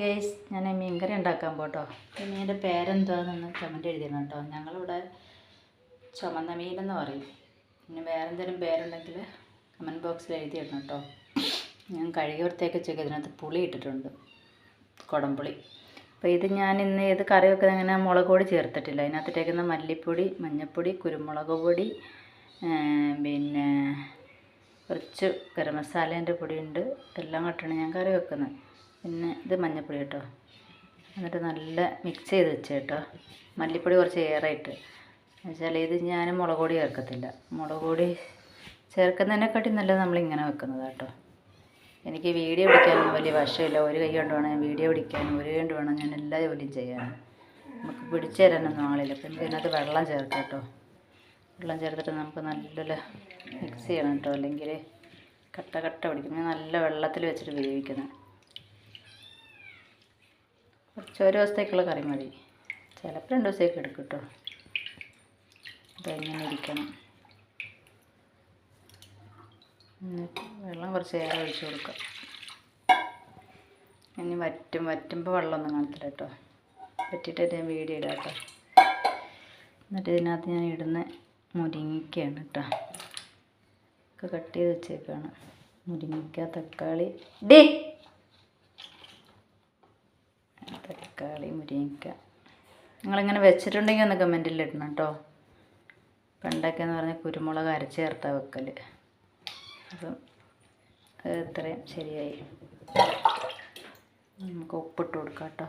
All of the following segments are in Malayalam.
ഗൈസ്, ഞാൻ മീൻകറി ഉണ്ടാക്കാൻ പോട്ടോ. മീനിൻ്റെ പേരെന്താണെന്ന് കമൻറ്റ് എഴുതിയിരുന്നു കേട്ടോ. ഞങ്ങളിവിടെ ചുമന്ന മീനെന്ന് പറയും. പിന്നെ വേറെ എന്തെങ്കിലും പേരുണ്ടെങ്കിൽ കമൻറ്റ് ബോക്സിൽ എഴുതിയിടണം കേട്ടോ. ഞാൻ കഴുകി വൃത്തിയാക്കി വെച്ചേക്ക്. ഇതിനകത്ത് പുളി ഇട്ടിട്ടുണ്ട്, കുടംപുളി. അപ്പോൾ ഇത് ഞാൻ ഇന്ന് ഏത് കറി വെക്കുന്നത് അങ്ങനെ മുളക് പൊടി ചേർത്തിട്ടില്ല. അതിനകത്തിട്ടേക്കുന്ന മല്ലിപ്പൊടി, മഞ്ഞൾപ്പൊടി, കുരുമുളക് പൊടി, പിന്നെ കുറച്ച് ഗരം മസാലേൻ്റെ പൊടിയുണ്ട്. എല്ലാം ഇട്ടാണ് ഞാൻ കറി വെക്കുന്നത്. പിന്നെ ഇത് മഞ്ഞൾപ്പൊടി കേട്ടോ. എന്നിട്ട് നല്ല മിക്സ് ചെയ്ത് വെച്ച് കേട്ടോ. മല്ലിപ്പൊടി കുറച്ച് ഏറെ എന്നുവെച്ചാൽ ഇത് ഞാൻ മുളക് പൊടി ചേർക്കത്തില്ല. മുളക് പൊടി ചേർക്കുന്നതിനെക്കാട്ടി നല്ലത് നമ്മളിങ്ങനെ വെക്കുന്നത് കേട്ടോ. എനിക്ക് വീഡിയോ പിടിക്കാനൊന്നും വലിയ വശമില്ല. ഒരു കൈ കൊണ്ട് വേണം ഞാൻ വീഡിയോ പിടിക്കാനും, ഒരു കൈ കൊണ്ട് വേണം ഞാൻ എല്ലാ ജോലിയും ചെയ്യാനും. നമുക്ക് പിടിച്ചു തരാനൊന്നും ആളില്ല. അപ്പം എനിക്ക് ഇതിനകത്ത് വെള്ളം ചേർക്കാം കേട്ടോ. വെള്ളം ചേർത്തിട്ട് നമുക്ക് നല്ല മിക്സ് ചെയ്യണം കേട്ടോ, അല്ലെങ്കിൽ കട്ട പിടിക്കും. ഞാൻ നല്ല വെള്ളത്തിൽ വെച്ചിട്ട് വേവിക്കുന്നത്. കുറച്ച് ഒരു ദിവസത്തേക്കുള്ള കറി മതി. ചിലപ്പോൾ 2 ദിവസത്തേക്ക് എടുക്കും കേട്ടോ. അതെങ്ങനെ ഇരിക്കണം. എന്നിട്ട് വെള്ളം കുറച്ച് ഏറെ ഒഴിച്ച് കൊടുക്കാം. ഇനി വറ്റുമ്പോൾ വെള്ളമൊന്നും കാണത്തില്ല കേട്ടോ. വറ്റിയിട്ട് ഞാൻ വീഡിയോ ഇടാം കേട്ടോ. എന്നിട്ട് ഇതിനകത്ത് ഞാൻ ഇടുന്ന മുരിങ്ങയ്ക്കയാണ് കേട്ടോ. ഒക്കെ കട്ട് ചെയ്ത് വെച്ചേക്കാണ്. മുരിങ്ങയ്ക്ക, തക്കാളി, മുരിങ്ങയ്ക്ക. നിങ്ങളിങ്ങനെ വെച്ചിട്ടുണ്ടെങ്കിൽ ഒന്ന് കമൻറ്റിൽ ഇടണം കേട്ടോ. പണ്ടൊക്കെയെന്ന് പറഞ്ഞാൽ കുരുമുളക് അരച്ച് ചേർത്താൽ വെക്കൽ. അപ്പം അത് ഇത്രയും ശരിയായി. നമുക്ക് ഉപ്പിട്ട് കൊടുക്കാം കേട്ടോ.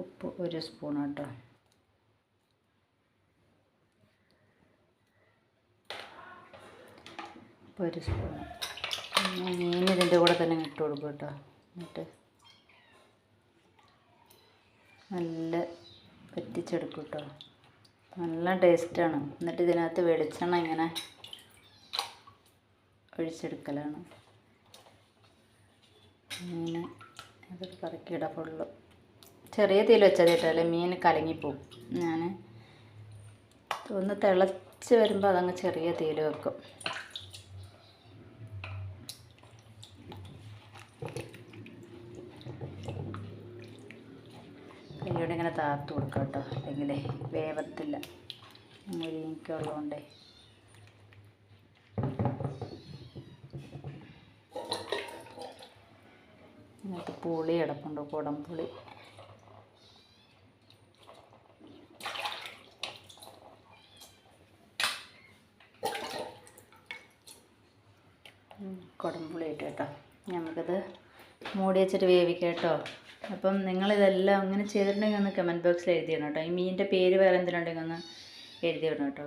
ഉപ്പ് 1 സ്പൂൺ കേട്ടോ. ഉപ്പ് 1 സ്പൂൺ. മീൻ ഇതിൻ്റെ കൂടെ തന്നെ ഇട്ട് കൊടുക്കും കേട്ടോ. എന്നിട്ട് നല്ല വറ്റിച്ചെടുക്കും കേട്ടോ. നല്ല ടേസ്റ്റാണ്. എന്നിട്ട് ഇതിനകത്ത് വെളിച്ചെണ്ണ ഇങ്ങനെ ഒഴിച്ചെടുക്കലാണ്. മീൻ അത് കറക്കിയിടാം ഫുള്ള്. ചെറിയ തീയിൽ വെച്ചത് കേട്ടോ, മീൻ കലങ്ങിപ്പോവും. ഞാൻ ഒന്ന് തിളച്ച് വരുമ്പോൾ അതങ്ങ് ചെറിയ തീയിൽ വെക്കും. കൈയോടെ ഇങ്ങനെ താത്ത് കൊടുക്കാം കേട്ടോ, അല്ലെങ്കിൽ വേവത്തില്ല. മുരിങ്ങയ്ക്കുള്ളതുകൊണ്ടേ. എന്നിട്ട് പുളി കിടപ്പുണ്ട്, കുടംപുളി. കുടംപുളി ഇട്ട് കേട്ടോ. നമുക്കത് മൂടി വെച്ചിട്ട് വേവിക്കാം കേട്ടോ. അപ്പം നിങ്ങളിതെല്ലാം അങ്ങനെ ചെയ്തിട്ടുണ്ടെങ്കിൽ ഒന്ന് കമൻറ്റ് ബോക്സിൽ എഴുതിയിടണം കേട്ടോ. ഈ മീനിൻ്റെ പേര് വേറെ എന്തെങ്കിലും ഉണ്ടെങ്കിൽ ഒന്ന് എഴുതിയിടണം കേട്ടോ.